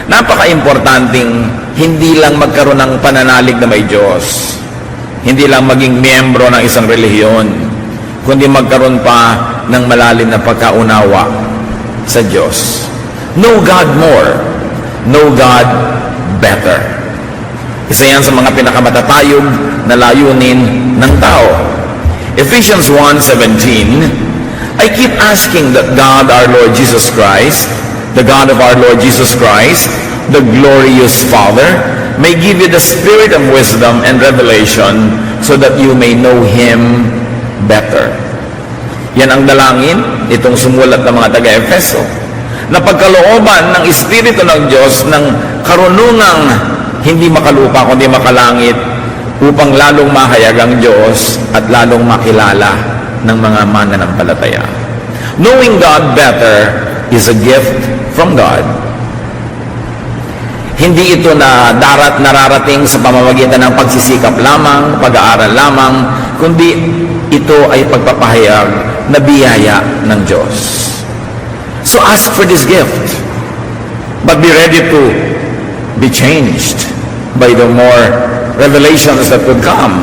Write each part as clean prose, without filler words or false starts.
Napaka-importanting hindi lang magkaroon ng pananalig na may Diyos, hindi lang maging miyembro ng isang relihiyon, kundi magkaroon pa ng malalim na pagkaunawa sa Diyos. Know God more, know God better. Isa yan sa mga pinakamatatayog na layunin ng tao. Ephesians 1:17, I keep asking that God our Lord Jesus Christ, the God of our Lord Jesus Christ, the glorious Father, may give you the spirit of wisdom and revelation so that you may know Him better. Yan ang dalangin itong sumulat ng mga taga-Efeso, na pagkalooban ng Espiritu ng Diyos ng karunungang hindi makalupa kundi makalangit, upang lalong mahayag ang Diyos at lalong makilala ng mga mananampalataya. Knowing God better is a gift from God. Hindi ito na nararating sa pamamagitan ng pagsisikap lamang, pag-aaral lamang, kundi ito ay pagpapahayag na biyaya ng Diyos. So ask for this gift, but be ready to be changed by the more revelations that would come.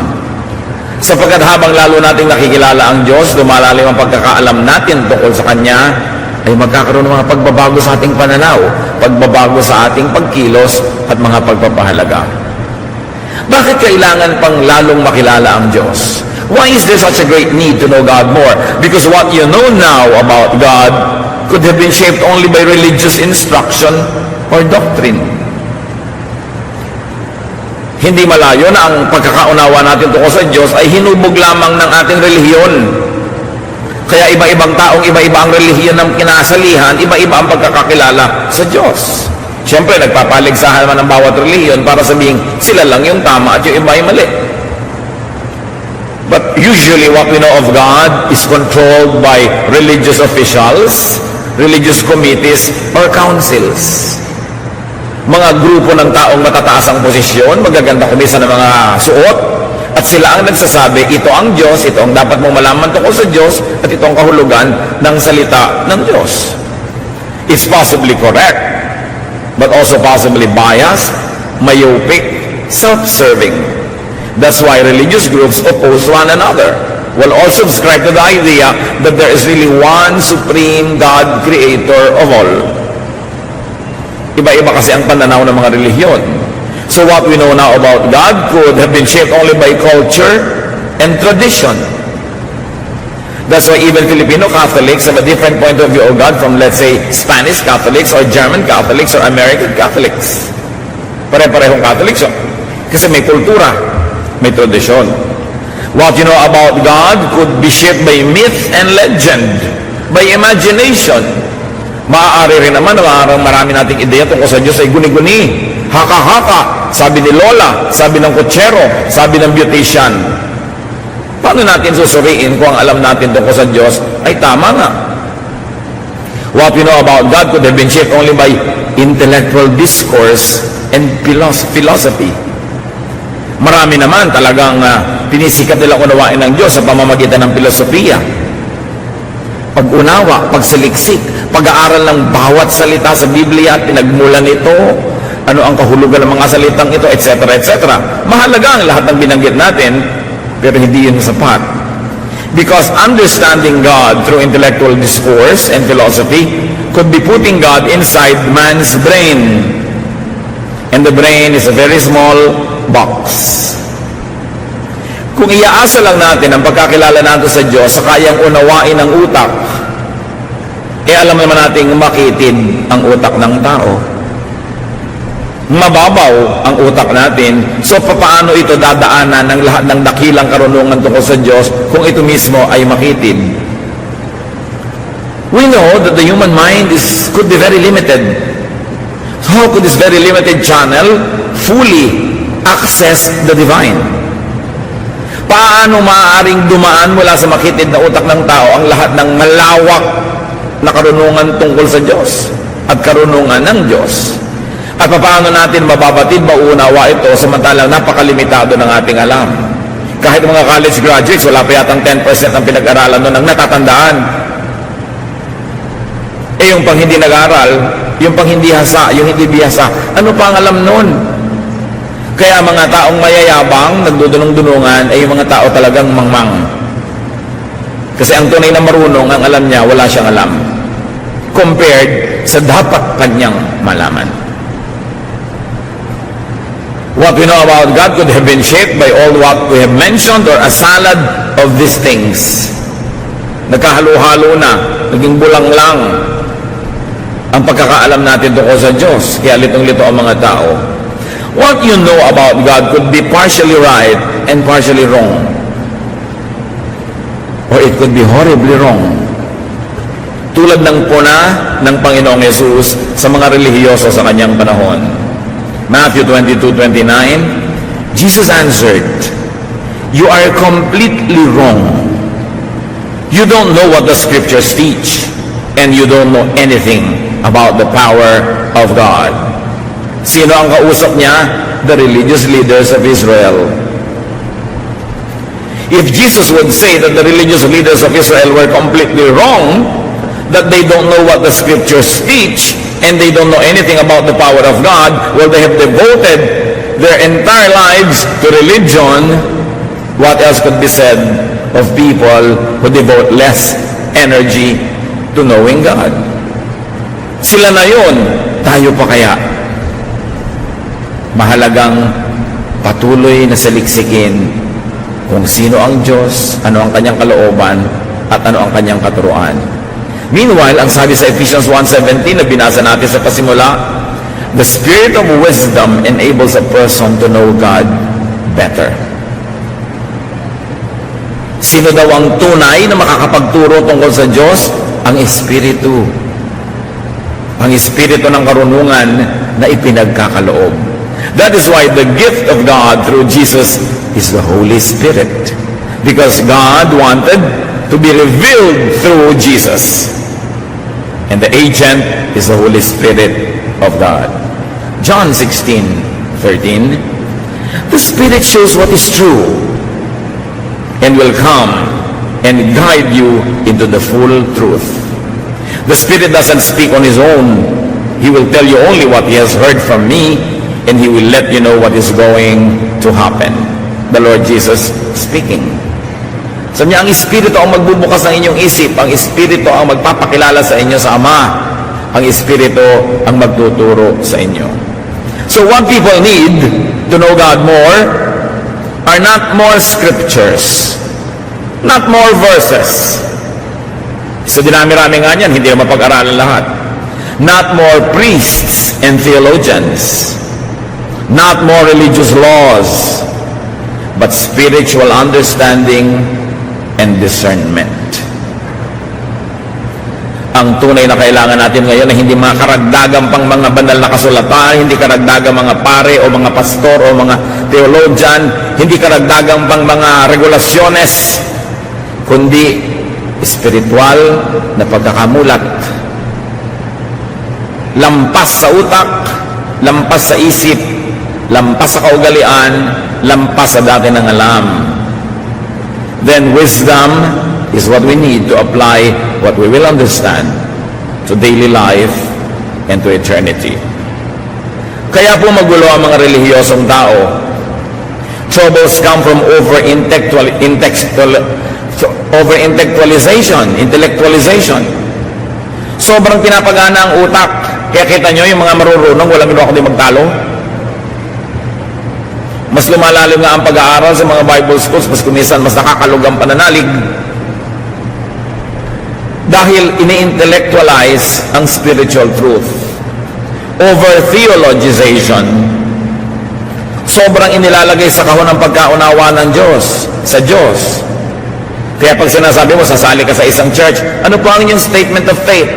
Sapagkat habang lalo nating nakikilala ang Diyos, lumalalim ang pagkakaalam natin tungkol sa Kanya, ay magkakaroon ng mga pagbabago sa ating pananaw, pagbabago sa ating pagkilos at mga pagpapahalaga. Bakit kailangan pang lalong makilala ang Diyos? Why is there such a great need to know God more? Because what you know now about God could have been shaped only by religious instruction or doctrine. Hindi malayo na ang pagkakaunawa natin tungkol sa Diyos ay hinubog lamang ng ating relihiyon. Kaya iba-ibang taong iba-iba ang relihiyon ng kinasalihan, iba-iba ang pagkakakilala sa Diyos. Siyempre, nagpapaligsahan naman ng bawat relihiyon para sabihin sila lang yung tama at yung iba ay mali. But usually what we know of God is controlled by religious officials, religious committees, or councils. Mga grupo ng taong matataas ang posisyon, magaganda kumisa ng mga suot, at sila ang nagsasabi, ito ang Diyos, ito ang dapat mong malaman tungkol sa Diyos, at ito ang kahulugan ng salita ng Diyos. It's possibly correct, but also possibly biased, myopic, self-serving. That's why religious groups oppose one another. Will all subscribe to the idea that there is really one supreme God, creator of all. Iba-iba kasi ang pananaw ng mga relihiyon. So what we know now about God could have been shaped only by culture and tradition. That's why even Filipino Catholics have a different point of view of God from, let's say, Spanish Catholics or German Catholics or American Catholics. Pare-parehong Catholics yun. Kasi may kultura, may tradisyon. What you know about God could be shaped by myth and legend, by imagination. Maaari rin naman na marami nating ideya tungkol sa Diyos ay guni-guni, haka-haka, sabi ni Lola, sabi ng kutsero, sabi ng beautician. Paano natin susuriin kung ang alam natin tungkol sa Diyos ay tama nga? What we know about God could have been shaped only by intellectual discourse and philosophy. Marami naman talagang pinisikat nila unawain ng Diyos sa pamamagitan ng filosofiya. Pag-unawa, pagsaliksik, pag-aaral ng bawat salita sa Biblia at pinagmulan nito, ano ang kahulugan ng mga salitang ito, etc., etc. Mahalaga ang lahat ng binanggit natin, pero hindi yun sapat. Because understanding God through intellectual discourse and philosophy could be putting God inside man's brain. And the brain is a very small box. Kung iaasa lang natin ang pagkakilala natin sa Diyos sa kayang unawain ng utak, alam naman natin makitid ang utak ng tao. Mababaw ang utak natin, so paano ito dadaanan ng lahat ng dakilang karunungan tungkol sa Diyos kung ito mismo ay makitid? We know that the human mind could be very limited. So how could this very limited channel fully access the divine? Paano maaaring dumaan mula sa makitid na utak ng tao ang lahat ng malawak na karunungan tungkol sa Diyos at karunungan ng Diyos? At paano natin mababatid, mauunawa ito samantalang napakalimitado ng ating alam? Kahit mga college graduates, wala pa yatang 10% ang pinag-aralan noon ang natatandaan. Yung pang hindi nag-aral, yung pang hindi hasa, yung hindi bihasa. Ano pa ang alam nun? Kaya mga taong mayayabang, nagdudunong-dunungan, ay yung mga tao talagang mangmang. Kasi ang tunay na marunong, ang alam niya, wala siyang alam. Compared sa dapat kanyang malaman. What we know about God could have been shaped by all what we have mentioned or a salad of these things. Nagkahalo-halo na, naging bulang lang ang pagkakaalam natin tungkol sa Diyos. Kaya litong-lito ang mga tao. What you know about God could be partially right and partially wrong. Or it could be horribly wrong. Tulad ng puna ng Panginoong Yesus sa mga relihiyoso sa kanyang panahon. Matthew 22:29, Jesus answered, "You are completely wrong. You don't know what the scriptures teach, and you don't know anything about the power of God." Sino ang kausap niya? The religious leaders of Israel. If Jesus would say that the religious leaders of Israel were completely wrong, that they don't know what the scriptures teach, and they don't know anything about the power of God, well, they have devoted their entire lives to religion. What else could be said of people who devote less energy to knowing God? Sila na yun, tayo pa kaya? Mahalagang patuloy na saliksikin kung sino ang Diyos, ano ang kanyang kalooban, at ano ang kanyang katuruan. Meanwhile, ang sabi sa Ephesians 1:17 na binasa natin sa pasimula, the spirit of wisdom enables a person to know God better. Sino daw ang tunay na makakapagturo tungkol sa Diyos? Ang Espiritu. Ang Espiritu ng karunungan na ipinagkakaloob. That is why the gift of God through Jesus is the Holy Spirit. Because God wanted to be revealed through Jesus. And the agent is the Holy Spirit of God. John 16:13, the Spirit shows what is true and will come and guide you into the full truth. The Spirit doesn't speak on His own. He will tell you only what He has heard from me, and He will let you know what is going to happen. The Lord Jesus speaking. Sabi niya, ang Espiritu ang magbubukas ng inyong isip. Ang Espiritu ang magpapakilala sa inyo sa Ama. Ang Espiritu ang magtuturo sa inyo. So what people need to know God more are not more scriptures, not more verses. So dinami-rami nga niyan, hindi na mapag-aralan lahat. Not more priests and theologians, not more religious laws, but spiritual understanding and discernment. Ang tunay na kailangan natin ngayon ay hindi mga karagdagang pang mga banal na kasulatan, hindi karagdagang mga pare o mga pastor o mga theologian, hindi karagdagang pang mga regulasyones, kundi espiritual na pagkakamulat. Lampas sa utak, lampas sa isip, lampas sa kaugalian, lampas sa dati ng alam. Then wisdom is what we need to apply what we will understand to daily life and to eternity. Kaya po magulo ang mga relihiyosong tao. Troubles come from intellectualization. Sobrang pinapagana ang utak. Kaya kita nyo, yung mga marurunong, walang ginawa kundi magtalo. Mas lumalalim nga ang pag-aaral sa mga Bible schools, mas kumisan, mas nakakalug ang pananalig. Dahil ini-intellectualize ang spiritual truth. Over-theologization. Sobrang inilalagay sa kahon ng pagkaunawa ng Diyos, sa Diyos. Kaya pag sinasabi mo, sasali ka sa isang church, ano po ang inyong statement of faith?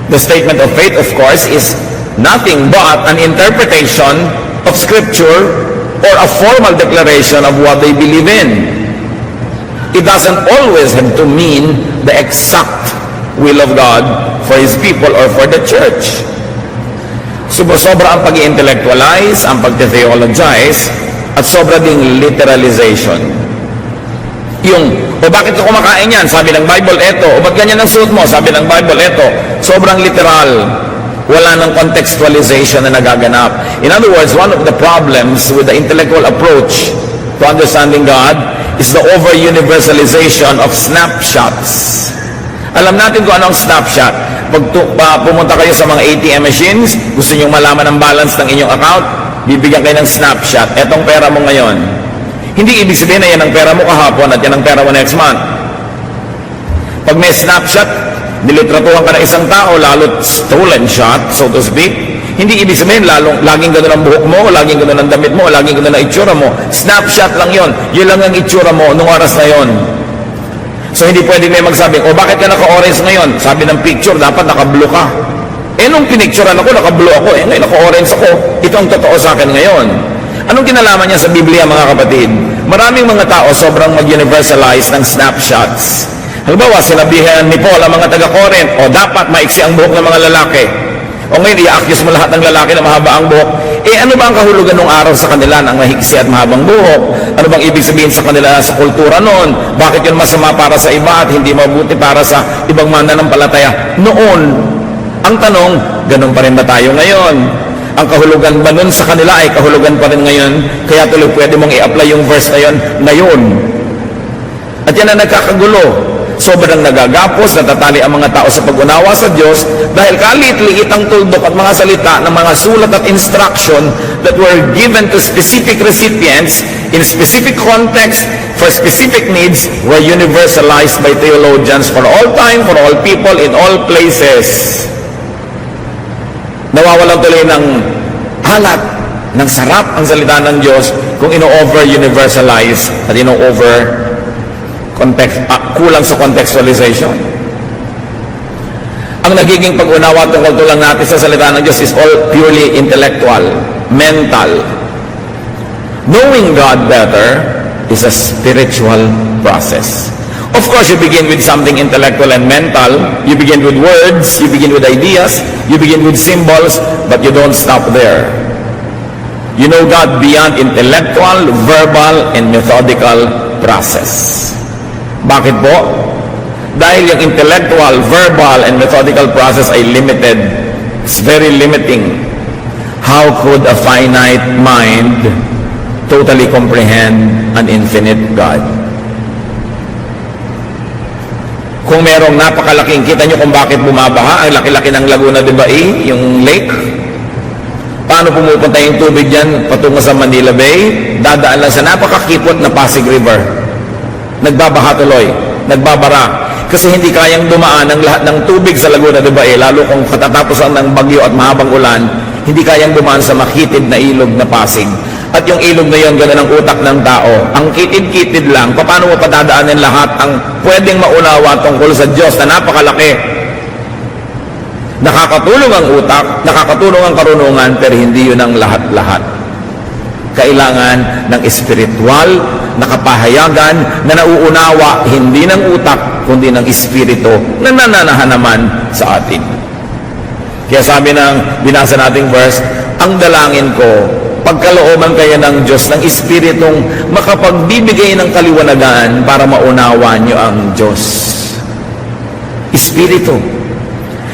The statement of faith, of course, is nothing but an interpretation of Scripture or a formal declaration of what they believe in. It doesn't always have to mean the exact will of God for His people or for the church. Sobra ang pag-intellectualize, ang pag-theologize, at sobra ding literalization. O bakit ka kumakain yan? Sabi ng Bible, eto. O ba't ganyan ang suot mo? Sabi ng Bible, eto. Sobrang literal. Wala ng contextualization na nagaganap. In other words, one of the problems with the intellectual approach to understanding God is the over-universalization of snapshots. Alam natin kung anong snapshot. Pag pumunta kayo sa mga ATM machines, gusto nyo malaman ang balance ng inyong account, bibigyan kayo ng snapshot. Etong pera mo ngayon. Hindi ibig sabihin na yan ang pera mo kahapon at yan ang pera mo next month. Pag may snapshot, nilitratuhan ka ng isang tao, lalo't stolen shot, so to speak, hindi ibig sabihin laging gano'n ang buhok mo, laging gano'n ang damit mo, laging gano'n ang itsura mo. Snapshot lang yon. Yun lang ang itsura mo nung oras na yon. So hindi pwede may magsabi, bakit ka naka-orange ngayon? Sabi ng picture, dapat naka-blue ka. Nung pinicturean ako, naka-blue ako. Ngayon naka-orange ako. Ito ang totoo sa akin ngayon. Anong kinalaman niya sa Biblia, mga kapatid? Maraming mga tao sobrang mag-universalize ng snapshots. Halimbawa, sinabihan ni Paul ang mga taga-Corinth, dapat maiksi ang buhok ng mga lalaki. O ngayon, i-accuse mo lahat ng lalaki na mahaba ang buhok. Ano ba ang kahulugan ng araw sa kanila ng mahiksi at mahabang buhok? Ano bang ibig sabihin sa kanila sa kultura noon? Bakit yun masama para sa iba at hindi mabuti para sa ibang mananampalataya? Noon, ang tanong, ganun pa rin ba tayo ngayon? Ang kahulugan ba nun sa kanila ay kahulugan pa rin ngayon? Kaya tuloy pwede mong i-apply yung verse na yun ngayon. At yan ang nagkakagulo. Sobrang nagagapos, natatali ang mga tao sa pag-unawa sa Diyos dahil kalit-liit ang tuldok at mga salita ng mga sulat at instruction that were given to specific recipients in specific context for specific needs were universalized by theologians for all time, for all people, in all places. Nawawalan tuloy ng halat, ng sarap ang salita ng Diyos kung ino-over-universalize at kulang sa contextualization. Ang nagiging pag-unawa tungkol lang natin sa salita ng Diyos is all purely intellectual, mental. Knowing God better is a spiritual process. Of course, you begin with something intellectual and mental. You begin with words, you begin with ideas, you begin with symbols, but you don't stop there. You know God beyond intellectual, verbal, and methodical process. Bakit po? Dahil yung intellectual, verbal, and methodical process ay limited. It's very limiting. How could a finite mind totally comprehend an infinite God? Kung merong napakalaking, kita nyo kung bakit bumabaha, ang laki-laki ng Laguna de Bay, yung lake. Paano pumupunta yung tubig dyan patungo sa Manila Bay? Dadaan lang sa napakakipot na Pasig River. Nagbabaha tuloy, nagbabara. Kasi hindi kayang dumaan ang lahat ng tubig sa Laguna de Bay, lalo kung katatapusan ng bagyo at mahabang ulan, hindi kayang dumaan sa makitid na ilog na Pasig. At yung ilog na yun, gano'n ang utak ng tao. Ang kitid-kitid lang, paano mo patadaanin lahat ang pwedeng maunawa tungkol sa Diyos na napakalaki? Nakakatulong ang utak, nakakatulong ang karunungan, pero hindi yun ang lahat-lahat. Kailangan ng espiritual na kapahayagan na nauunawa hindi ng utak kundi ng espiritu na nananahan naman sa atin. Kaya sabi ng binasa nating verse, ang dalangin ko, pagkalooban kayo ng Diyos ng espiritong makapagbibigay ng kaliwanagan para maunawa nyo ang Diyos. Espiritu.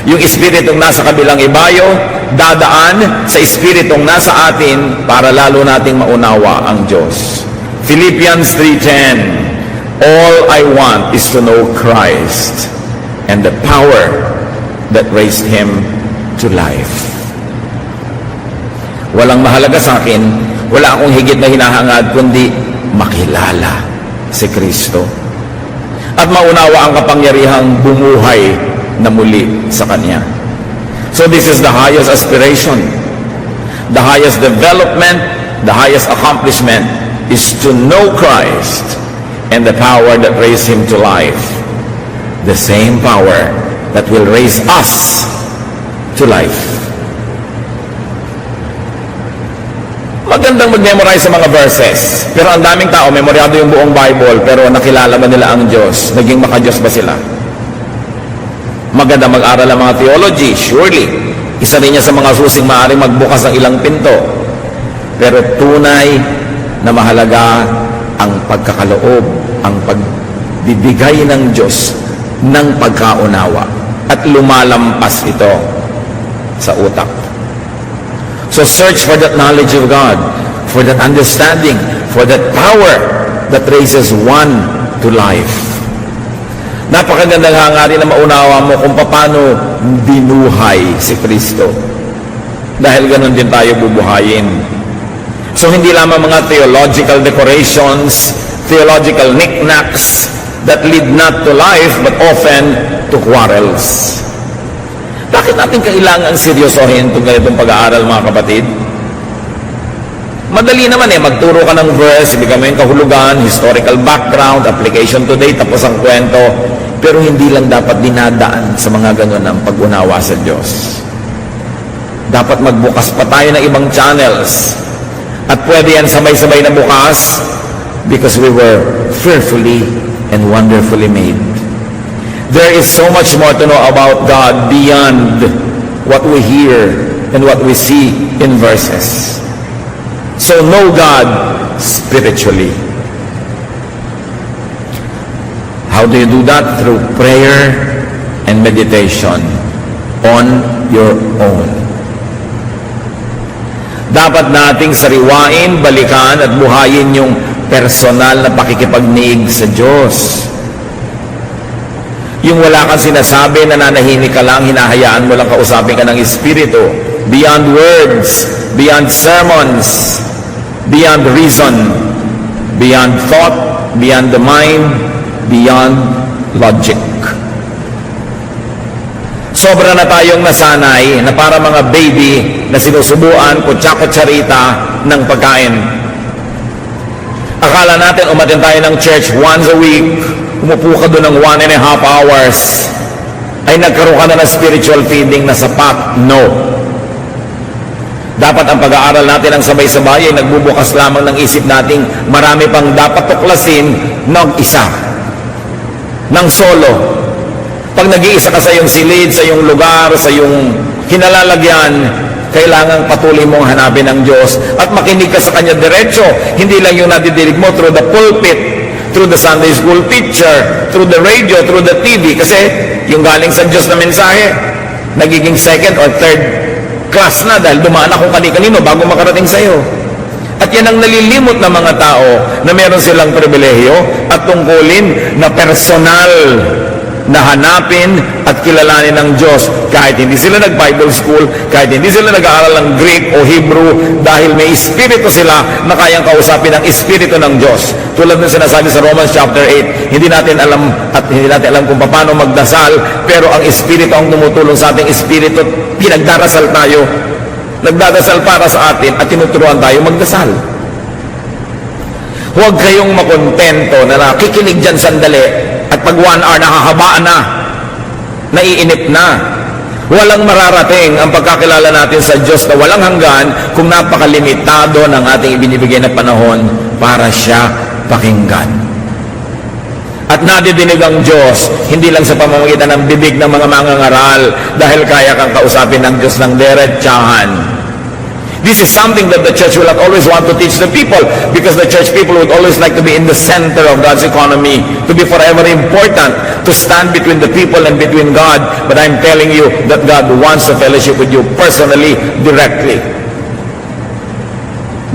Yung espiritong nasa kabilang ibayo, dadaan sa espiritong nasa atin para lalo nating maunawa ang Diyos. Philippians 3:10, all I want is to know Christ and the power that raised Him to life. Walang mahalaga sa akin, wala akong higit na hinahangad kundi makilala si Kristo at maunawa ang kapangyarihang bumuhay na muli sa Kanya. So this is the highest aspiration, the highest development, the highest accomplishment is to know Christ and the power that raised Him to life. The same power that will raise us to life. Magandang mag-memorize sa mga verses, pero ang daming tao, memoryado yung buong Bible, pero nakilala ba nila ang Diyos? Naging maka-Diyos ba sila? Maganda mag-aral ang mga theology, surely. Isa rin niya sa mga susing maaaring magbukas ng ilang pinto. Pero tunay na mahalaga ang pagkakaloob, ang pagbibigay ng Diyos ng pagkaunawa. At lumalampas ito sa utak. So search for that knowledge of God, for that understanding, for that power that raises one to life. Napakagandang hangarin na maunawa mo kung paano binuhay si Kristo. Dahil ganun din tayo bubuhayin. So hindi lamang mga theological decorations, theological knickknacks that lead not to life but often to quarrels. Bakit natin kailangan seryosohin itong ganitong pag-aaral, mga kapatid? Madali naman magturo ka ng verse, ibigay mo yung kahulugan, historical background, application today, tapos ang kwento. Pero hindi lang dapat dinadaan sa mga ganun ang pag-unawa sa Diyos. Dapat magbukas pa tayo ng ibang channels. At pwede yan sabay-sabay na bukas because we were fearfully and wonderfully made. There is so much more to know about God beyond what we hear and what we see in verses. So know God spiritually. How do you do that? Through prayer and meditation on your own. Dapat nating sariwain, balikan at buhayin yung personal na pakikipagniig sa Diyos. Yung wala kang sinasabi, nananahimik ka lang, hinahayaan mo lang kausapin ka ng Espiritu. Beyond words, beyond sermons, beyond reason, beyond thought, beyond the mind, beyond logic. Sobra na tayong nasanay na para mga baby na sinusubuan kutsa-kutsarita ng pagkain. Akala natin umatin tayo ng church once a week, umupo ka doon ng 1.5 hours, ay nagkaroon ka na ng spiritual feeding na sapat. No. Dapat ang pag-aaral natin ang sabay-sabay ay nagbubukas lamang ng isip nating marami pang dapat tuklasin ng isa, ng solo. Pag nag-iisa ka sa iyong silid, sa iyong lugar, sa iyong kinalalagyan, kailangang patuloy mong hanapin ang Diyos at makinig ka sa Kanya diretso. Hindi lang yung nadidinig mo through the pulpit, through the Sunday school teacher, through the radio, through the TV. Kasi yung galing sa Diyos na mensahe, nagiging second or third class na dahil dumaan ako kani-kanino bago makarating sa iyo. At yan ang nalilimot ng mga tao na meron silang pribilehiyo at tungkulin na personal na hanapin at kilalanin ng Diyos kahit hindi sila nag-Bible school, kahit hindi sila nag-aaral ng Greek o Hebrew, dahil may Espiritu sila na kayang kausapin ang Espiritu ng Diyos. Tulad ng sinasabi sa Romans chapter 8, hindi natin alam kung paano magdasal, pero ang Espiritu ang tumutulong sa ating Espiritu, pinagdarasal tayo, nagdadasal para sa atin at tinuturuan tayo magdasal. Huwag kayong makontento na nakikinig dyan sandali at pag 1 hour nakahabaan na, naiinip na. Walang mararating ang pagkakilala natin sa Diyos na walang hanggan kung napakalimitado ng ating ibinibigay na panahon para siya pakinggan. At nadidinig ang Diyos, hindi lang sa pamamagitan ng bibig ng mga mangangaral dahil kaya kang kausapin ng Diyos ng diretsahan. This is something that the church will not always want to teach the people because the church people would always like to be in the center of God's economy, to be forever important, to stand between the people and between God. But I'm telling you that God wants to fellowship with you personally, directly.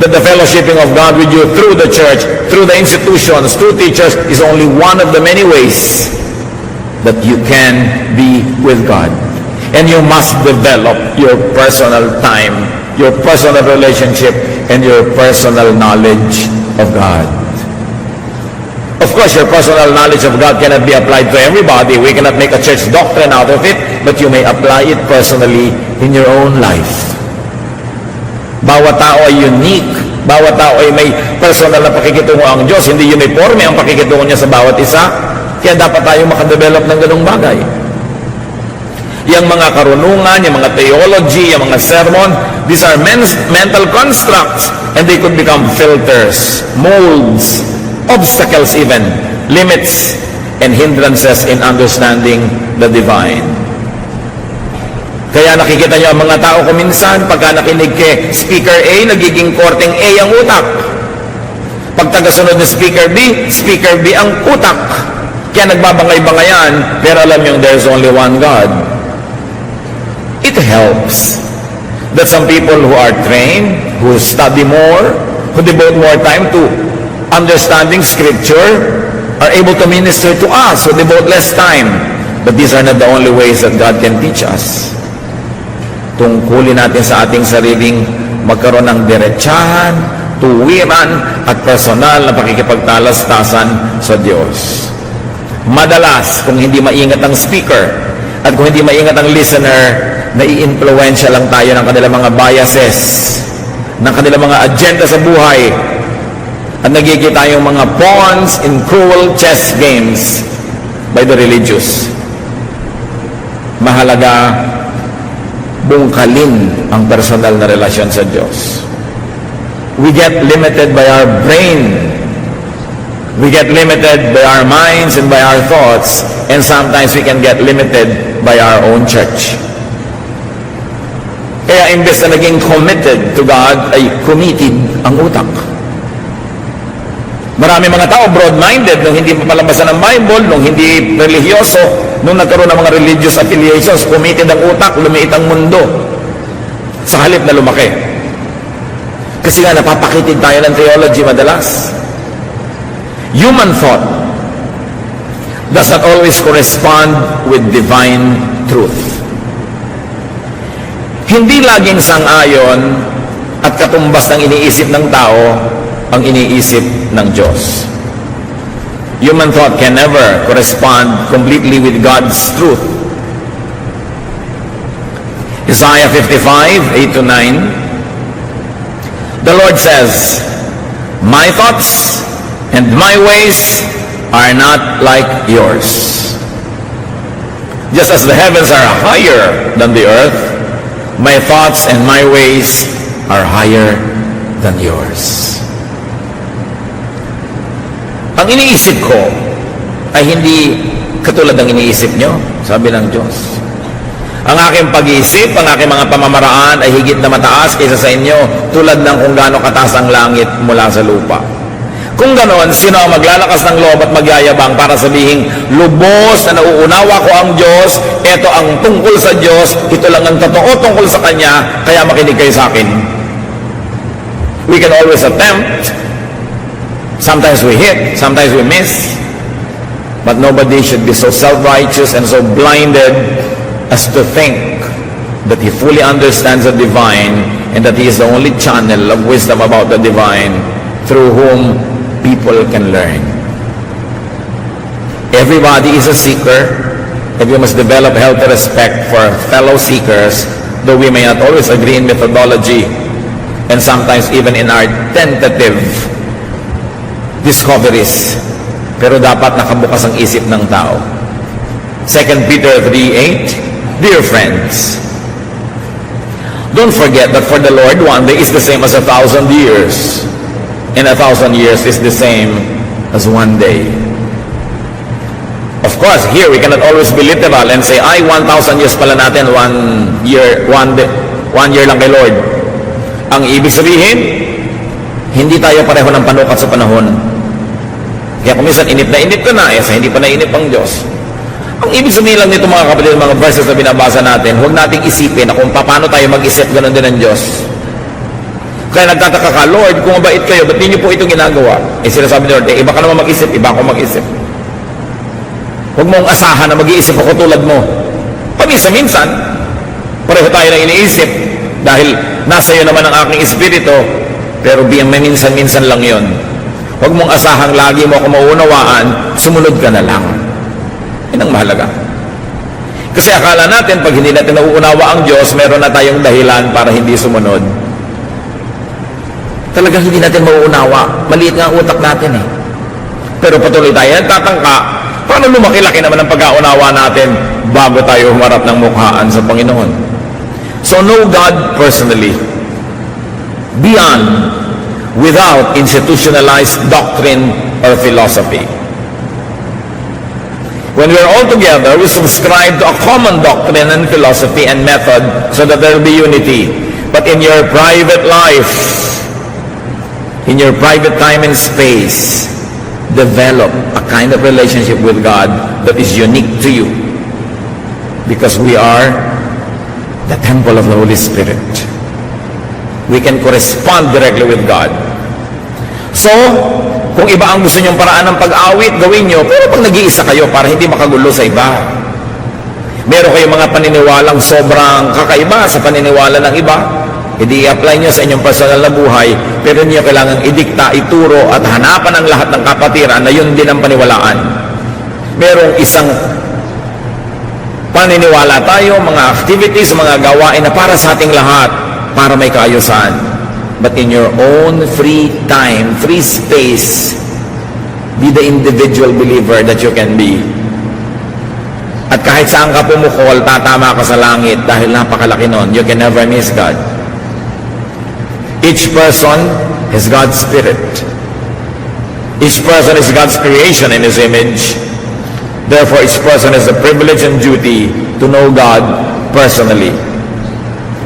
That the fellowshipping of God with you through the church, through the institutions, through teachers is only one of the many ways that you can be with God. And you must develop your personal time, your personal relationship, and your personal knowledge of God. Of course, your personal knowledge of God cannot be applied to everybody. We cannot make a church doctrine out of it, but you may apply it personally in your own life. Bawat tao ay unique. Bawat tao ay may personal na pakikitungo ang Diyos. Hindi uniforme ang pakikitungo niya sa bawat isa. Kaya dapat tayo makadevelop ng ganung bagay. Yung mga karunungan, yung mga theology, yung mga sermon, these are mental constructs and they could become filters, molds, obstacles even, limits, and hindrances in understanding the divine. Kaya nakikita nyo ang mga tao kuminsan, pagka nakinig kay Speaker A, nagiging korteng A ang utak. Pag tagasunod na Speaker B ang utak. Kaya nagbabangay-bangayan, pero alam nyo, there's only one God. It helps that some people who are trained, who study more, who devote more time to understanding Scripture, are able to minister to us, who devote less time. But these are not the only ways that God can teach us. Tungkulin natin sa ating sariling magkaroon ng diretsahan, tuwiran, at personal na pakikipagtalastasan sa Diyos. Madalas, kung hindi maingat ang speaker, at kung hindi maingat ang listener, nai-influensya lang tayo ng kanilang mga biases, ng kanilang mga agenda sa buhay, at nagiging tayong mga pawns in cruel chess games by the religious. Mahalaga bungkalin ang personal na relasyon sa Diyos. We get limited by our brain. We get limited by our minds and by our thoughts, and sometimes we can get limited by our own church. Kaya imbes na naging committed to God, ay committed ang utak. Marami mga tao broad-minded nung hindi papalabasan ng Bible, nung hindi religyoso, nung nagkaroon ng mga religious affiliations, committed ang utak, lumiit ang mundo. Sa halip na lumaki. Kasi nga napapakitid tayo ng theology madalas. Human thought does not always correspond with divine truth. Hindi laging sang-ayon at katumbas ng iniisip ng tao ang iniisip ng Diyos. Human thought can never correspond completely with God's truth. Isaiah 55:8-9, the Lord says, "My thoughts and my ways are not like yours. Just as the heavens are higher than the earth, my thoughts and my ways are higher than yours." Ang iniisip ko ay hindi katulad ng iniisip nyo, sabi ng Diyos. Ang aking pag-iisip, ang aking mga pamamaraan ay higit na mataas kaysa sa inyo, tulad ng kung gaano kataas ang langit mula sa lupa. Kung ganoon, sino ang maglalakas ng loob at magyayabang para sabihin, lubos na nauunawa ko ang Diyos, ito ang tungkol sa Diyos, ito lang ang totoo tungkol sa Kanya, kaya makinig kayo sa akin. We can always attempt. Sometimes we hit, sometimes we miss. But nobody should be so self-righteous and so blinded as to think that he fully understands the divine and that he is the only channel of wisdom about the divine through whom people can learn. Everybody is a seeker, and we must develop healthy respect for fellow seekers, though we may not always agree in methodology and sometimes even in our tentative discoveries, pero dapat nakabukas ang isip ng tao. 2 Peter 3:8, dear friends, don't forget that for the Lord 1 day is the same as 1,000 years, and 1,000 years is the same as 1 day. Of course, here we cannot always be literal and say, ay, 1,000 years pala natin, 1 year lang kay Lord. Ang ibig sabihin, hindi tayo pareho ng panukat sa panahon. Kaya kung minsan inip na inip ka na, hindi pa nainip ang Diyos. Ang ibig sabihin lang nito mga kapatid, mga verses na binabasa natin, huwag nating isipin na kung paano tayo mag-isip, ganun din ang Diyos. Kaya nagtataka ka, Lord, kung mabait kayo, ba't niyo po ito ginagawa? Sinasabi ni Lord, iba ka naman mag-isip, iba ako mag-isip. Huwag mong asahan na mag-iisip ako tulad mo. Paminsan-minsan, pareho tayo na iniisip, dahil nasa iyo naman ang aking espiritu, pero minsan-minsan lang yon. Huwag mong asahang lagi mo ako mauunawaan, sumunod ka na lang. Yan ang mahalaga. Kasi akala natin, pag hindi natin nauunawa ang Diyos, meron na tayong dahilan para hindi sumunod. Talagang hindi natin mauunawa. Maliit nga ang utak natin eh. Pero patuloy tayo nagtatangka, paano lumaki-laki naman ang pag-aunawa natin bago tayo humarap ng mukhaan sa Panginoon? So know God personally. Beyond, without institutionalized doctrine or philosophy. When we are all together, we subscribe to a common doctrine and philosophy and method so that there will be unity. But in your private life, in your private time and space, develop a kind of relationship with God that is unique to you. Because we are the temple of the Holy Spirit. We can correspond directly with God. So, kung iba ang gusto nyong paraan ng pag-awit, gawin nyo. Pero pag nag-iisa kayo, para hindi makagulo sa iba. Meron kayong mga paniniwalang sobrang kakaiba sa paniniwala ng iba, hindi i-apply nyo sa inyong personal na buhay, pero niyo kailangang idikta, ituro, at hanapan ang lahat ng kapatiran na yun din ang paniwalaan. Merong isang paniniwala tayo, mga activities, mga gawain na para sa ating lahat, para may kaayusan. But in your own free time, free space, be the individual believer that you can be. At kahit saan ka pumukol, tatama ka sa langit dahil napakalaki nun. You can never miss God. Each person has God's Spirit. Each person is God's creation in His image. Therefore, each person has the privilege and duty to know God personally.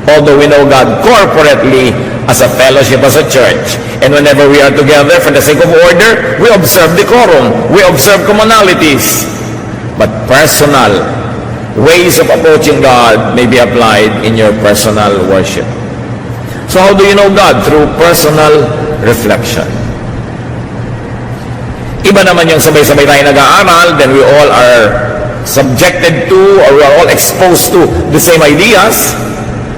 Although we know God corporately as a fellowship, as a church, and whenever we are together for the sake of order, we observe decorum, we observe commonalities. But personal ways of approaching God may be applied in your personal worship. So how do you know God? Through personal reflection. Iba naman yung sabay-sabay tayo nag-aaral, then we all are subjected to, or we are all exposed to the same ideas,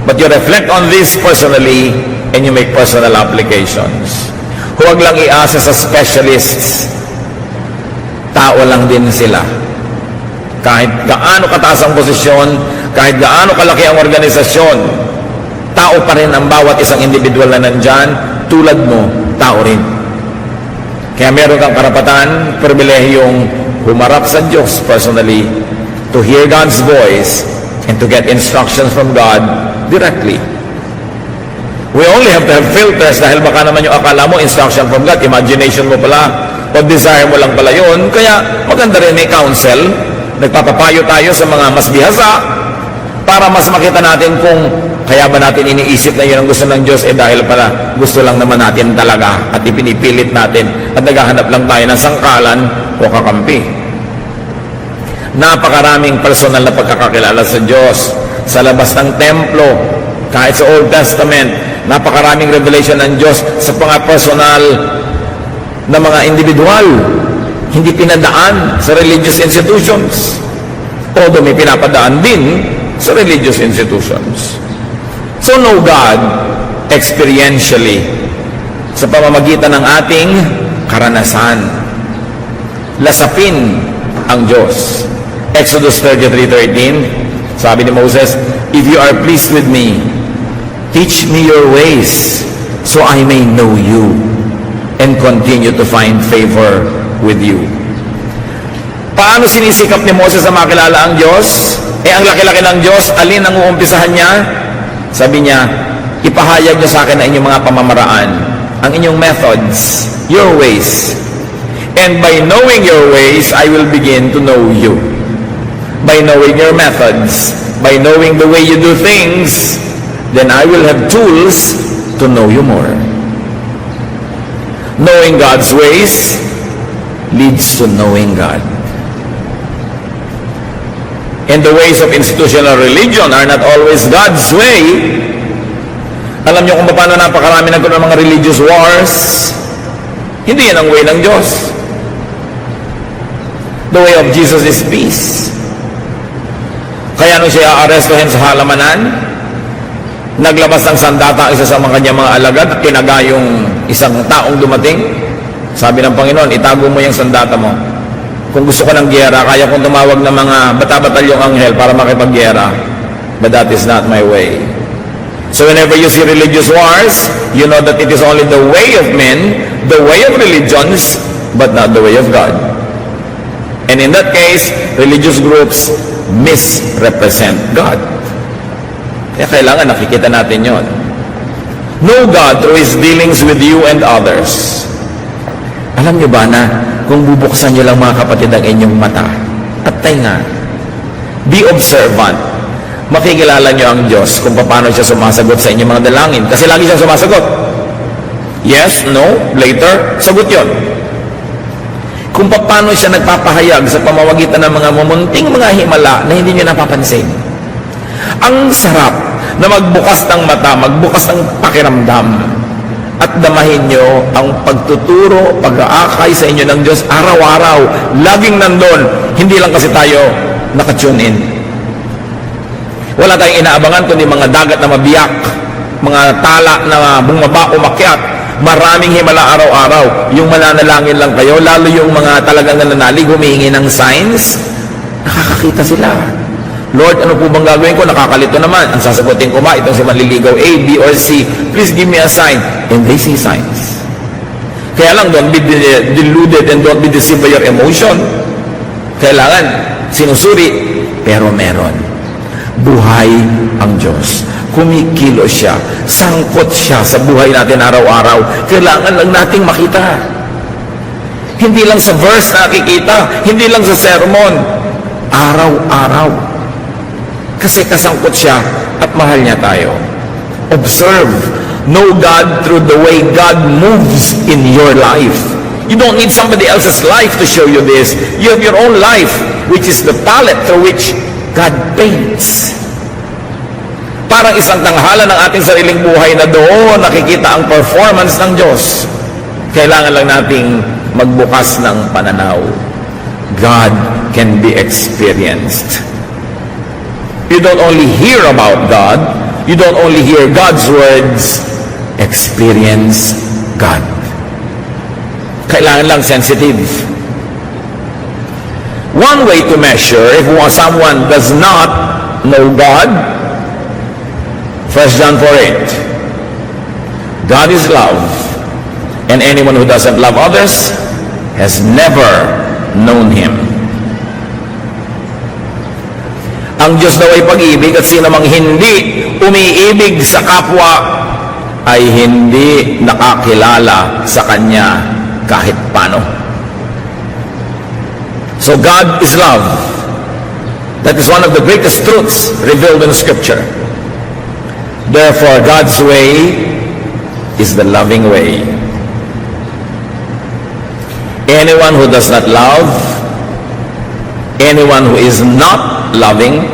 but you reflect on this personally and you make personal applications. Huwag lang iasa sa specialists. Tao lang din sila. Kahit gaano kataas ang posisyon, kahit gaano kalaki ang organisasyon, tao pa rin ang bawat isang individual na nandyan, tulad mo, tao rin. Kaya meron kang karapatan, pribilehiyong humarap sa Diyos personally, to hear God's voice, and to get instructions from God directly. We only have to have filters dahil baka naman yung akala mo, instruction from God, imagination mo pala, o desire mo lang pala yun. Kaya maganda rin may counsel, nagpapapayo tayo sa mga mas bihasa, para mas makita natin kung kaya ba natin iniisip na yun ang gusto ng Diyos, dahil pala gusto lang naman natin talaga at ipinipilit natin at naghahanap lang tayo ng sangkalan o kakampi. Napakaraming personal na pagkakakilala sa Diyos sa labas ng templo, kahit sa Old Testament. Napakaraming revelation ng Diyos sa mga personal na mga individual, hindi pinadaan sa religious institutions, although may pinapadaan din sa religious institutions. So know God experientially sa pamamagitan ng ating karanasan. Lasapin ang Diyos. Exodus 33:13, sabi ni Moses, "If you are pleased with me, teach me your ways, so I may know you and continue to find favor with you." Paano sinisikap ni Moses na makilala ang Diyos? Ang laki-laki ng Diyos, alin ang uumpisahan niya? Sabi niya, ipahayag niyo sa akin ang inyong mga pamamaraan, ang inyong methods, your ways. And by knowing your ways, I will begin to know you. By knowing your methods, by knowing the way you do things, then I will have tools to know you more. Knowing God's ways leads to knowing God. And the ways of institutional religion are not always God's way. Alam niyo kung paano napakarami nagkaroon ng mga religious wars? Hindi yan ang way ng Diyos. The way of Jesus is peace. Kaya nung siya aarestuhin sa halamanan, naglabas ng sandata ang isa sa mga kanyang mga alagad at tinaga yung isang taong dumating. Sabi ng Panginoon, itago mo yung sandata mo. Kung gusto ko ng gyera, kaya kong tumawag ng mga bata-batalyong anghel para makipaggyera. But that is not my way. So whenever you see religious wars, you know that it is only the way of men, the way of religions, but not the way of God. And in that case, religious groups misrepresent God. Kaya kailangan nakikita natin yon. Know God through His dealings with you and others. Alam niyo ba na kung bubuksan niyo lang mga kapatid ang inyong mata at tainga, be observant, makikilala niyo ang Diyos kung paano siya sumasagot sa inyong mga dalangin. Kasi lagi siyang sumasagot. Yes, no, later, sagot yon. Kung paano siya nagpapahayag sa pamamagitan ng mga mumunting mga himala na hindi niyo napapansin. Ang sarap na magbukas ng mata, magbukas ng pakiramdam, at damahin nyo ang pagtuturo, pag-aakay sa inyo ng Diyos araw-araw, laging nandun. Hindi lang kasi tayo nakatune in. Wala tayong inaabangan kundi mga dagat na mabiyak, mga tala na bumaba, umakyat, maraming himala araw-araw. Yung mananalangin lang kayo, lalo yung mga talagang nananalig, humihingi ng signs, nakakakita sila. Lord, ano po bang gagawin ko? Nakakalito naman. Ang sasagutin ko ba, itong si manliligaw A, B, or C, please give me a sign. And they see signs. Kaya lang, don't be deluded and don't be deceived by your emotion. Kailangan, sinusuri, pero meron. Buhay ang Diyos. Kumikilo siya. Sangkot siya sa buhay natin araw-araw. Kailangan lang nating makita. Hindi lang sa verse na nakikita. Hindi lang sa sermon. Araw-araw. Kasi kasangkot siya at mahal niya tayo. Observe. Know God through the way God moves in your life. You don't need somebody else's life to show you this. You have your own life, which is the palette through which God paints. Parang isang tanghala ng ating sariling buhay na doon nakikita ang performance ng Diyos. Kailangan lang nating magbukas ng pananaw. God can be experienced. You don't only hear about God, you don't only hear God's words, experience God. Kailangan lang sensitive. One way to measure if someone does not know God, 1 John 4:8. God is love, and anyone who doesn't love others has never known Him. Ang Diyos daw ay pag-ibig at sino mang hindi umiibig sa kapwa ay hindi nakakilala sa Kanya kahit paano. So God is love. That is one of the greatest truths revealed in Scripture. Therefore, God's way is the loving way. Anyone who does not love, anyone who is not loving,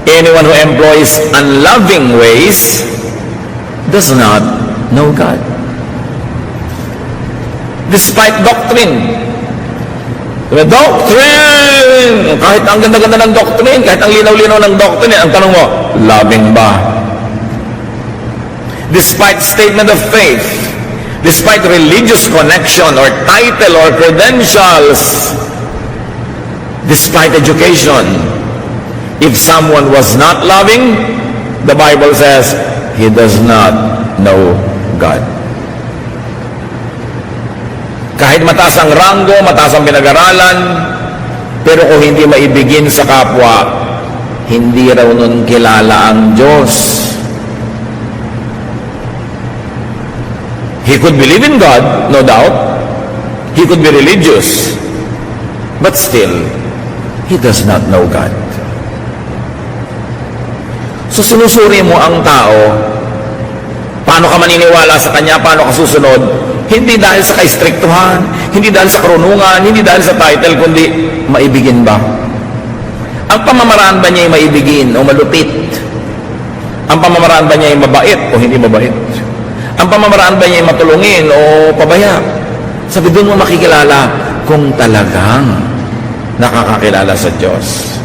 anyone who employs unloving ways, does not know God. Despite doctrine. Doctrine! Kahit ang ganda-ganda ng doctrine, kahit ang linaw-linaw ng doctrine, ang tanong mo, loving ba? Despite statement of faith, despite religious connection or title or credentials, despite education, if someone was not loving, the Bible says, he does not know God. Kahit mataas ang ranggo, mataas ang pinag-aralan, pero kung hindi maibigin sa kapwa, hindi raw nun kilala ang Diyos. He could believe in God, no doubt. He could be religious. But still, he does not know God. So sinusuri mo ang tao, paano ka maniniwala sa kanya, paano ka susunod, hindi dahil sa kaistriktuhan, hindi dahil sa karunungan, hindi dahil sa title, kundi maibigin ba? Ang pamamaraan ba niya ay maibigin o malupit? Ang pamamaraan ba niya ay mabait o hindi mabait? Ang pamamaraan ba niya ay matulungin o pabaya? Sabi, doon mo makikilala kung talagang nakakakilala sa Diyos.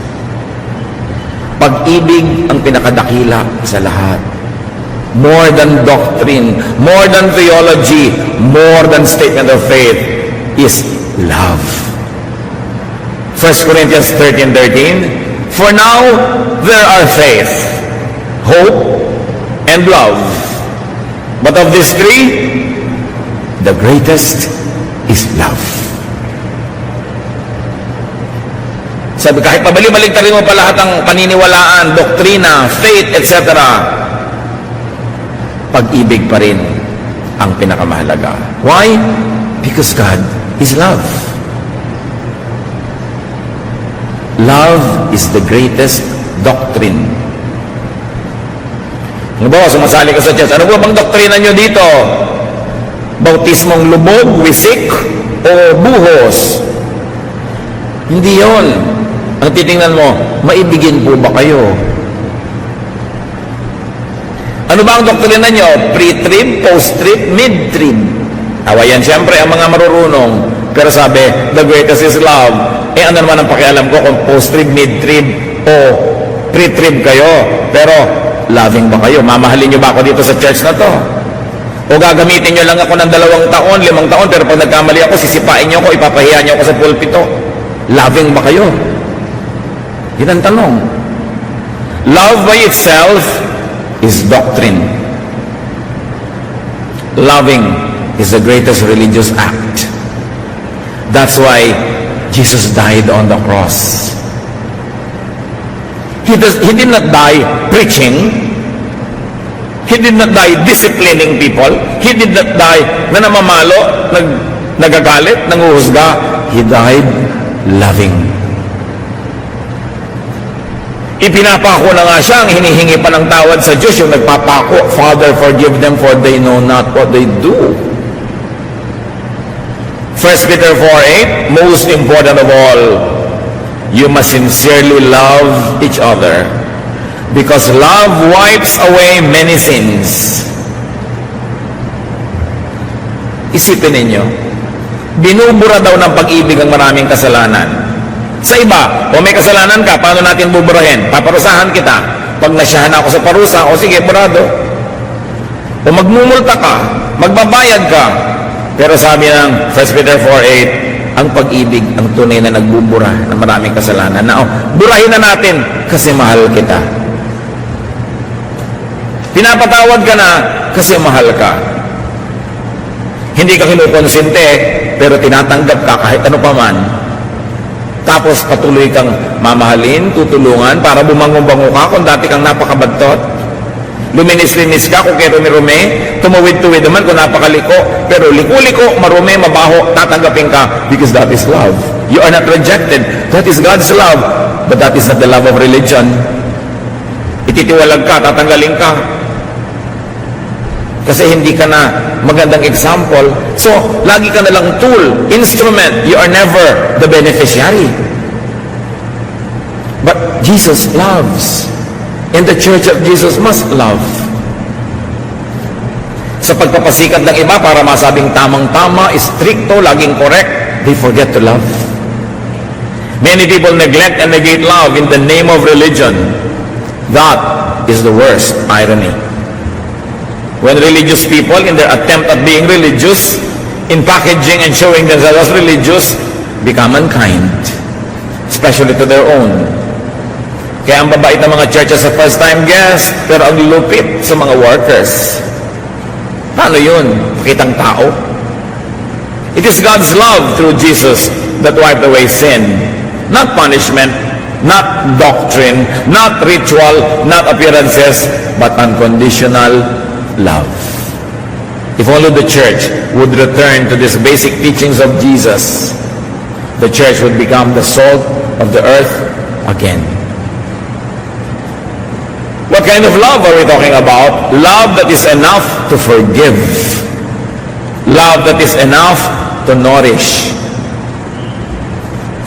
Pag-ibig ang pinakadakila sa lahat. More than doctrine, more than theology, more than statement of faith is love. 1 Corinthians 13:13. For now there are faith, hope, and love. But of these three, the greatest is love. Sabi, kahit pabalik-baliktarin mo pa lahat ng paniniwalaan, doktrina, faith, etc., pag-ibig pa rin ang pinakamahalaga. Why? Because God is love. Love is the greatest doctrine. Halimbawa, sumasali ka sa church, ano ba bang doktrina nyo dito? Bautismong lubog, wisik, o buhos? Hindi yon. Ang titingnan mo, maibigin po ba kayo? Ano ba ang doktrina nyo? Pre-trib, post-trib, mid-trib. Awayan siyempre ang mga marurunong. Pero sabi, the greatest is love. Eh ano naman ang pakialam ko kung post-trib, mid-trib, o pre-trib kayo. Pero loving ba kayo? Mamahalin nyo ba ako dito sa church na to? O gagamitin nyo lang ako ng 2 taon, 5 taon, pero pag nagkamali ako, sisipain nyo ako, ipapahiya nyo ako sa pulpito. Loving ba kayo? Yan ang tanong. Love by itself is doctrine. Loving is the greatest religious act. That's why Jesus died on the cross. He did not die preaching. He did not die disciplining people. He did not die na namamalo, nagagalit, nanguhusga. He died loving. Ipinapako na nga siya, ang hinihingi pa ng tawad sa Diyos, yung nagpapako, Father, forgive them for they know not what they do. 1 Peter 4:8, most important of all, you must sincerely love each other, because love wipes away many sins. Isipin ninyo, binubura daw ng pag-ibig ang maraming kasalanan. Sa iba, o may kasalanan ka, paano natin buburahin? Paparusahan kita. Pag nasyahan ako sa parusa, o sige, burado. O magmumulta ka, magbabayad ka. Pero sabi ng 1 Peter 4:8, ang pag-ibig, ang tunay na nagbubura ng maraming kasalanan. Na, burahin na natin kasi mahal kita. Pinapatawad ka na kasi mahal ka. Hindi ka kinukonsente, pero tinatanggap ka kahit ano pa man. Tapos patuloy kang mamahalin, tutulungan para bumangon-bango ka kung dati kang napakabadtot. Luminis-linis ka kung kay rumi-rumi, tumawid-tuwid naman kung napakaliko, pero liko-liko, marumi, mabaho, tatanggapin ka because that is love. You are not rejected. That is God's love. But that is not the love of religion. Ititiwalag ka, tatanggalin ka. Kasi hindi ka na magandang example. So, lagi ka na lang tool, instrument. You are never the beneficiary. But Jesus loves. And the church of Jesus must love. Sa pagpapasikat ng iba para masabing tamang-tama, stricto, laging correct, they forget to love. Many people neglect and negate love in the name of religion. That is the worst irony. When religious people, in their attempt at being religious, in packaging and showing themselves as religious, become unkind, especially to their own. Kaya ang babait ng mga churches sa first-time guest, pero ang lupit sa mga workers. Paano yun? Pakitang tao? It is God's love through Jesus that wiped away sin. Not punishment, not doctrine, not ritual, not appearances, but unconditional love. If only the church would return to these basic teachings of Jesus, the church would become the salt of the earth again. What kind of love are we talking about? Love that is enough to forgive. Love that is enough to nourish.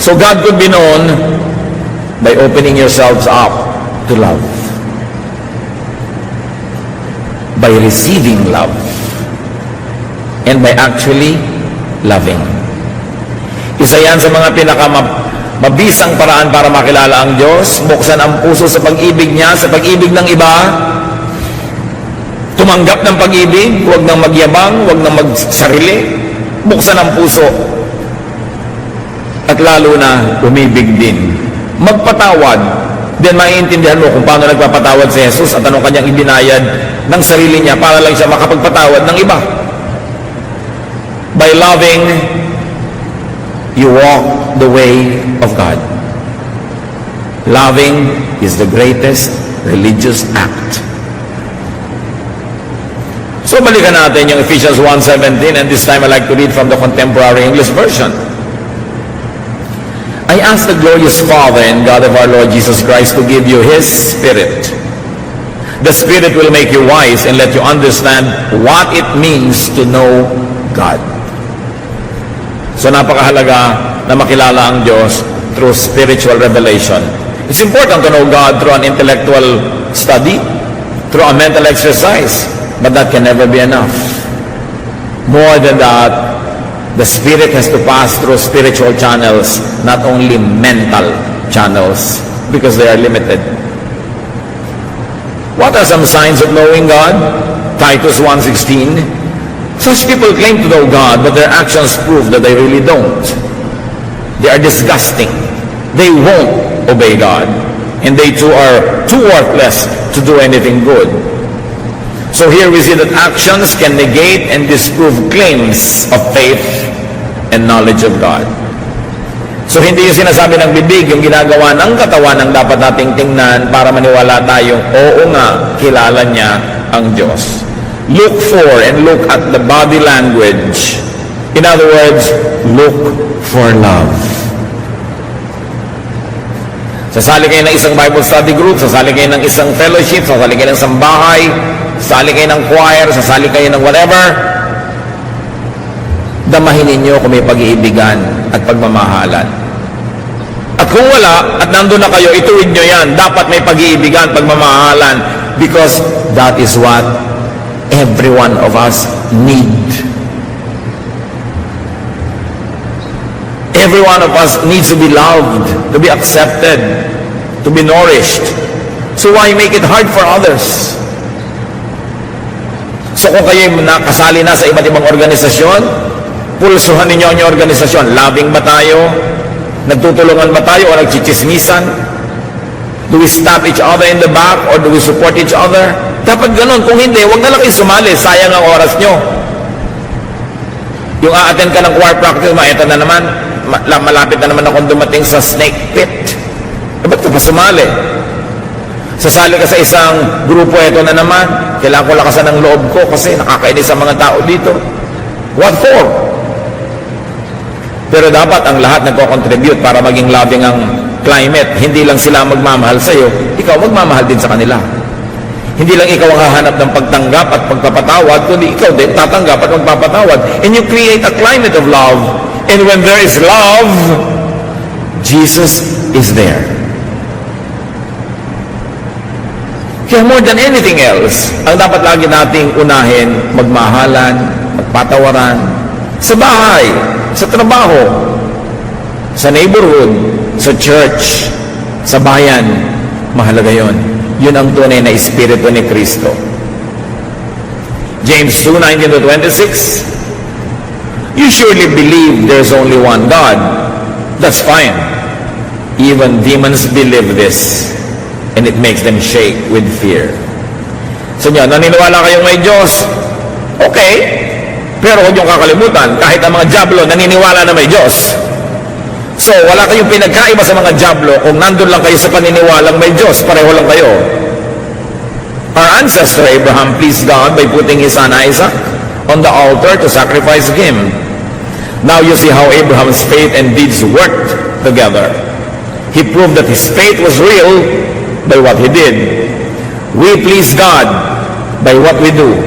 So God could be known by opening yourselves up to love. By receiving love. And by actually loving. Isa yan sa mga mabisang paraan para makilala ang Diyos, buksan ang puso sa pag-ibig niya, sa pag-ibig ng iba, tumanggap ng pag-ibig, huwag nang magyabang, huwag nang magsarili, buksan ang puso, at lalo na umibig din. Magpatawad, then maiintindihan mo kung paano nagpapatawad si Jesus at anong kanyang ibinayad ng sarili niya para lang siya makapagpatawad ng iba. By loving, you walk the way of God. Loving is the greatest religious act. So balikan natin yung Ephesians 1:17, and this time I like to read from the Contemporary English Version. I ask the glorious Father and God of our Lord Jesus Christ to give you His Spirit. The Spirit will make you wise and let you understand what it means to know God. So napakahalaga na makilala ang Diyos through spiritual revelation. It's important to know God through an intellectual study, through a mental exercise, but that can never be enough. More than that, the Spirit has to pass through spiritual channels, not only mental channels, because they are limited. What are some signs of knowing God? Titus 1:16. Such people claim to know God, but their actions prove that they really don't. They are disgusting. They won't obey God. And they too are too worthless to do anything good. So here we see that actions can negate and disprove claims of faith and knowledge of God. So hindi yung sinasabi ng bibig, yung ginagawa ng katawan ang dapat nating tingnan para maniwala tayong, oo nga, kilala niya ang Diyos. Look for and look at the body language. In other words, look for love. Sasali kayo ng isang Bible study group, sasali kayo ng isang fellowship, sasali kayo ng sambahay, sasali kayo ng choir, sasali kayo ng whatever. Damahin ninyo kung may pag-iibigan at pagmamahalan. At kung wala, at nandun na kayo, ituwid nyo yan. Dapat may pag-iibigan, pagmamahalan, because that is what every one of us need. Every one of us needs to be loved, to be accepted, to be nourished. So why make it hard for others? So kung kayo nakasali na sa iba't ibang organisasyon, pulsuhan ninyo ang inyong organisasyon. Loving ba tayo? Nagtutulungan ba tayo o nagchichismisan? Do we stab each other in the back or do we support each other? Dapat ganun. Kung hindi, huwag na lang kayo sumali. Sayang ang oras nyo. Yung a-attend ka ng choir practice, ito na naman, malapit na naman akong dumating sa snake pit. Ba't ka pa sumali? Sasali ka sa isang grupo, ito na naman, kailangan ko lakasan ng loob ko kasi nakakainis ang mga tao dito. What for? Pero dapat ang lahat nagko-contribute para maging loving ang climate. Hindi lang sila magmamahal sa iyo, ikaw magmamahal din sa kanila. Hindi lang ikaw ang hahanap ng pagtanggap at pagpapatawad, kundi ikaw din tatanggap at magpapatawad. And you create a climate of love. And when there is love, Jesus is there. Kaya more than anything else, ang dapat lagi nating unahin, magmahalan, magpatawaran, sa bahay, sa trabaho, sa neighborhood, sa church, sa bayan, mahalaga yon. Yun ang tunay na espiritu ni Kristo. James 2:19-26. You surely believe there's only one God. That's fine. Even demons believe this, and it makes them shake with fear. So nyo, naniniwala kayong may Diyos? Okay. Pero huwag niyong kakalimutan, kahit ang mga dyablo naniniwala na may Diyos. So, wala kayong pinagkaiba sa mga dyablo kung nandun lang kayo sa paniniwalang may Diyos. Pareho lang kayo. Our ancestor Abraham pleased God by putting his son Isaac on the altar to sacrifice him. Now you see how Abraham's faith and deeds worked together. He proved that his faith was real by what he did. We please God by what we do,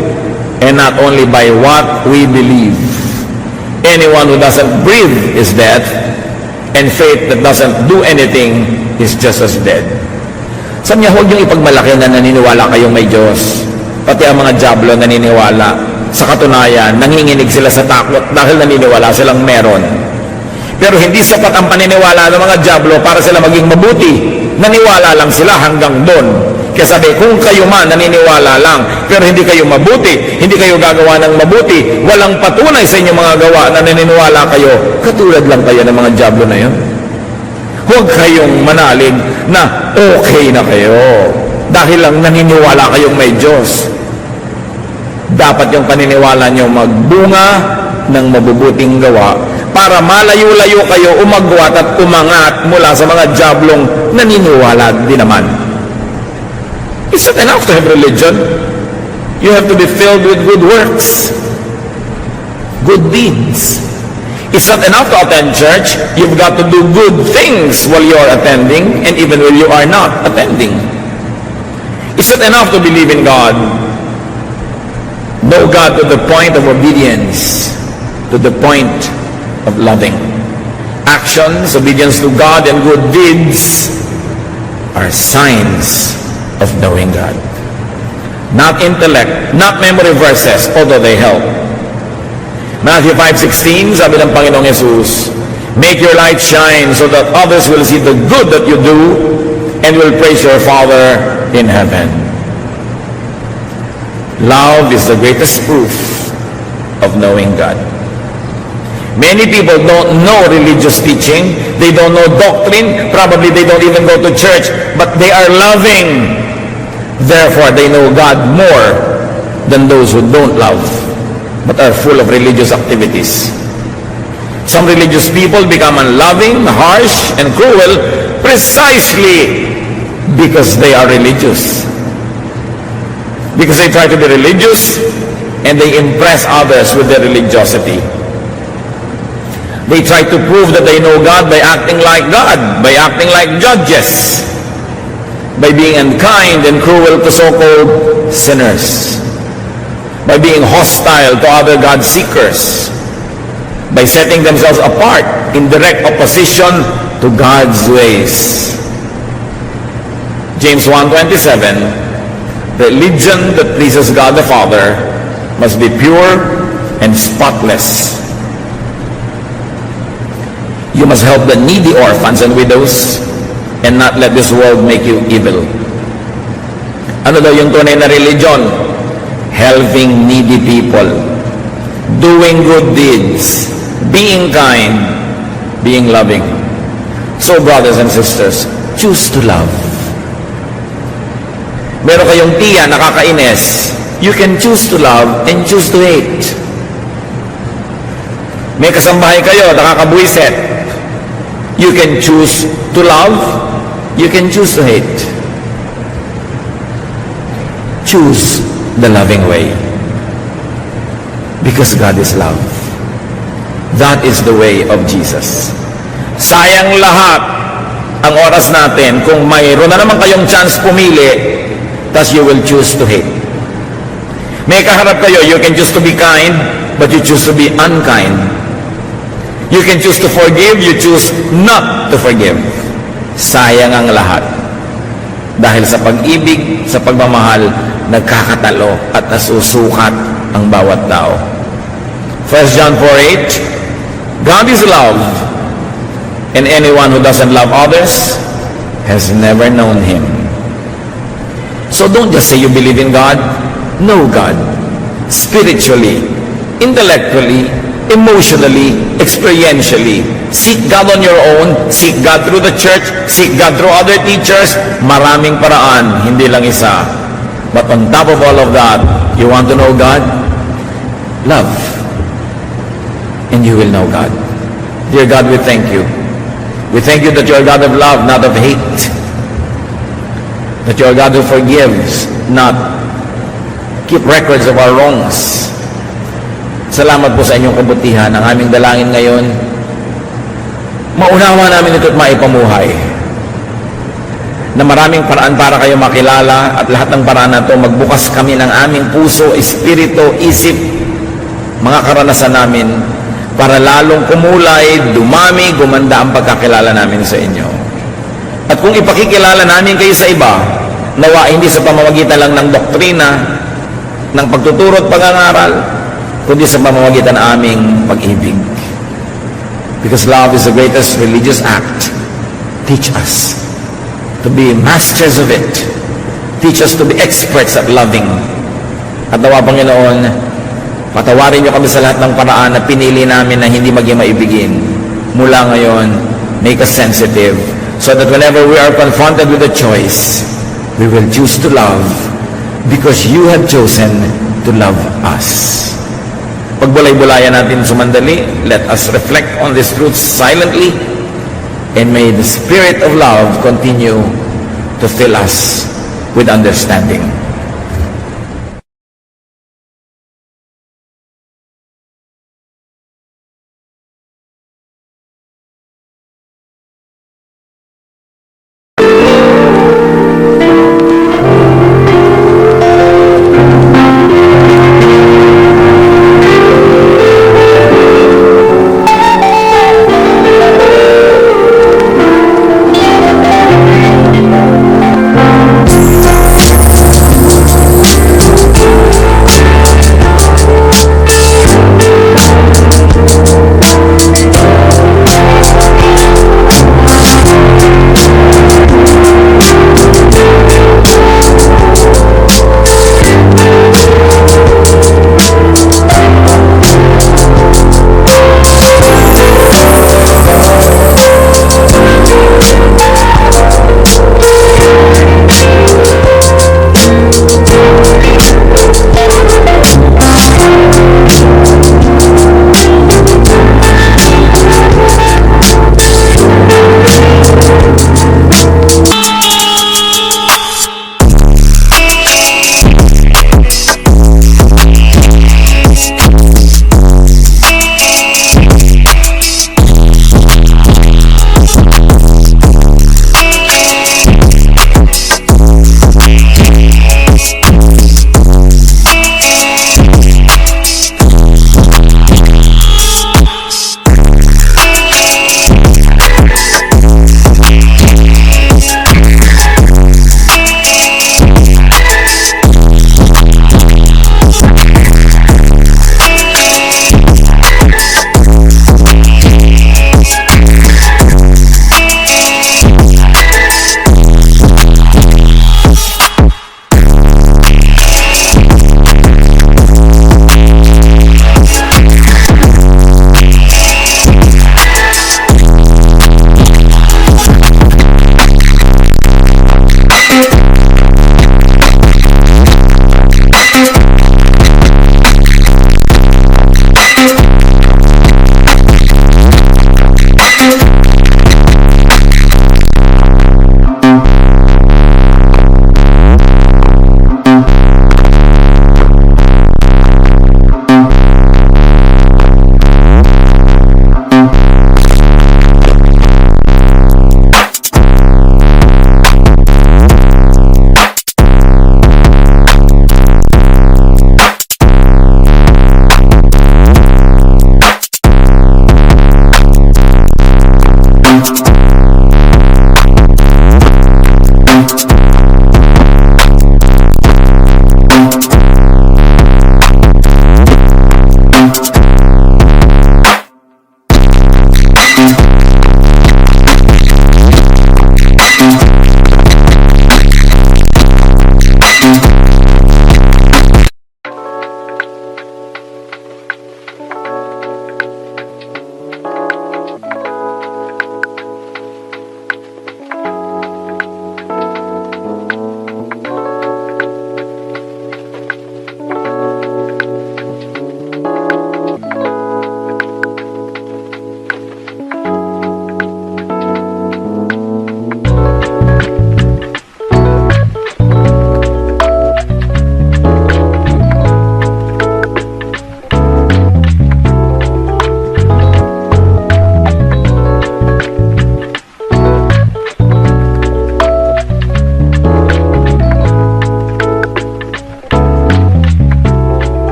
and not only by what we believe. Anyone who doesn't breathe is dead, and faith that doesn't do anything is just as dead. Sabi niya, huwag niyong ipagmalaki na naniniwala kayong may Diyos. Pati ang mga dyablo naniniwala. Sa katunayan, nanginginig sila sa takot dahil naniniwala silang meron. Pero hindi sapat ang paniniwala ng mga dyablo para sila maging mabuti. Naniwala lang sila hanggang doon. Kaya sabi, kung kayo man naniniwala lang, pero hindi kayo mabuti, hindi kayo gagawa ng mabuti, walang patunay sa inyong mga gawa na naniniwala kayo, katulad lang kayo ng mga dyablo na yun. Huwag kayong manalig na okay na kayo dahil lang naniniwala kayong may Diyos. Dapat yung paniniwala nyo magbunga ng mabubuting gawa para malayo-layo kayo umagwat at umangat mula sa mga dyablong naniniwala din naman. It's not enough to have religion. You have to be filled with good works, good deeds. It's not enough to attend church. You've got to do good things while you're attending and even when you are not attending. It's not enough to believe in God. Know God to the point of obedience, to the point of loving. Actions, obedience to God, and good deeds are signs of knowing God. not intellect, not memory verses, although they help. Matthew 5:16, sabi ng Panginoong Yesus, make your light shine so that others will see the good that you do and will praise your Father in heaven. Love is the greatest proof of knowing God. Many people don't know religious teaching, they don't know doctrine, probably they don't even go to church, but they are loving. Therefore, they know God more than those who don't love, but are full of religious activities. Some religious people become unloving, harsh, and cruel precisely because they are religious. Because they try to be religious and they impress others with their religiosity. They try to prove that they know God by acting like God, by acting like judges, by being unkind and cruel to so-called sinners, by being hostile to other God seekers, by setting themselves apart in direct opposition to God's ways. James 1:27, religion that pleases God the Father must be pure and spotless. You must help the needy orphans and widows and not let this world make you evil. Ano daw yung tunay na religion? Helping needy people, doing good deeds, being kind, being loving. So brothers and sisters, choose to love. Meron kayong tiya nakakainis, you can choose to love and choose to hate. May kasambahay kayo nakakabuiset, you can choose to love, you can choose to hate. Choose the loving way. Because God is love. That is the way of Jesus. Sayang lahat ang oras natin kung mayroon na naman kayong chance pumili, tas you will choose to hate. May kaharap kayo, you can choose to be kind, but you choose to be unkind. You can choose to forgive, you choose not to forgive. Sayang ang lahat. Dahil sa pag-ibig, sa pagmamahal, nagkakatalo at nasusukat ang bawat tao. 1 John 4:8, God is love, and anyone who doesn't love others has never known Him. So don't just say you believe in God. Know God. Spiritually, intellectually, emotionally, experientially. Seek God on your own, seek God through the church, seek God through other teachers. Maraming paraan, hindi lang isa. But on top of all of that, you want to know God? Love. And you will know God. Dear God, we thank you. We thank you that you are God of love, not of hate. That you are God who forgives, not keep records of our wrongs. Salamat po sa inyong kabutihan. Ang aming dalangin ngayon, maunawa namin ito at maipamuhay. Na maraming paraan para kayo makilala at lahat ng paraan na ito, magbukas kami ng aming puso, espiritu, isip, mga karanasan namin para lalong kumulay, dumami, gumanda ang pagkakilala namin sa inyo. At kung ipakikilala namin kayo sa iba, nawa hindi sa pamamagitan lang ng doktrina, ng pagtuturo at pangangaral, kundi sa pamamagitan ng aming pag-ibig. Because love is the greatest religious act. Teach us to be masters of it. Teach us to be experts at loving. At nawa, Panginoon, patawarin niyo kami sa lahat ng paraan na pinili namin na hindi maging maibigin. Mula ngayon, make us sensitive so that whenever we are confronted with a choice, we will choose to love because you have chosen to love us. Pagbulay-bulayan natin sumandali, let us reflect on these truths silently, and may the Spirit of love continue to fill us with understanding.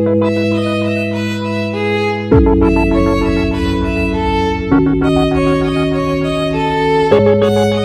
Thank you.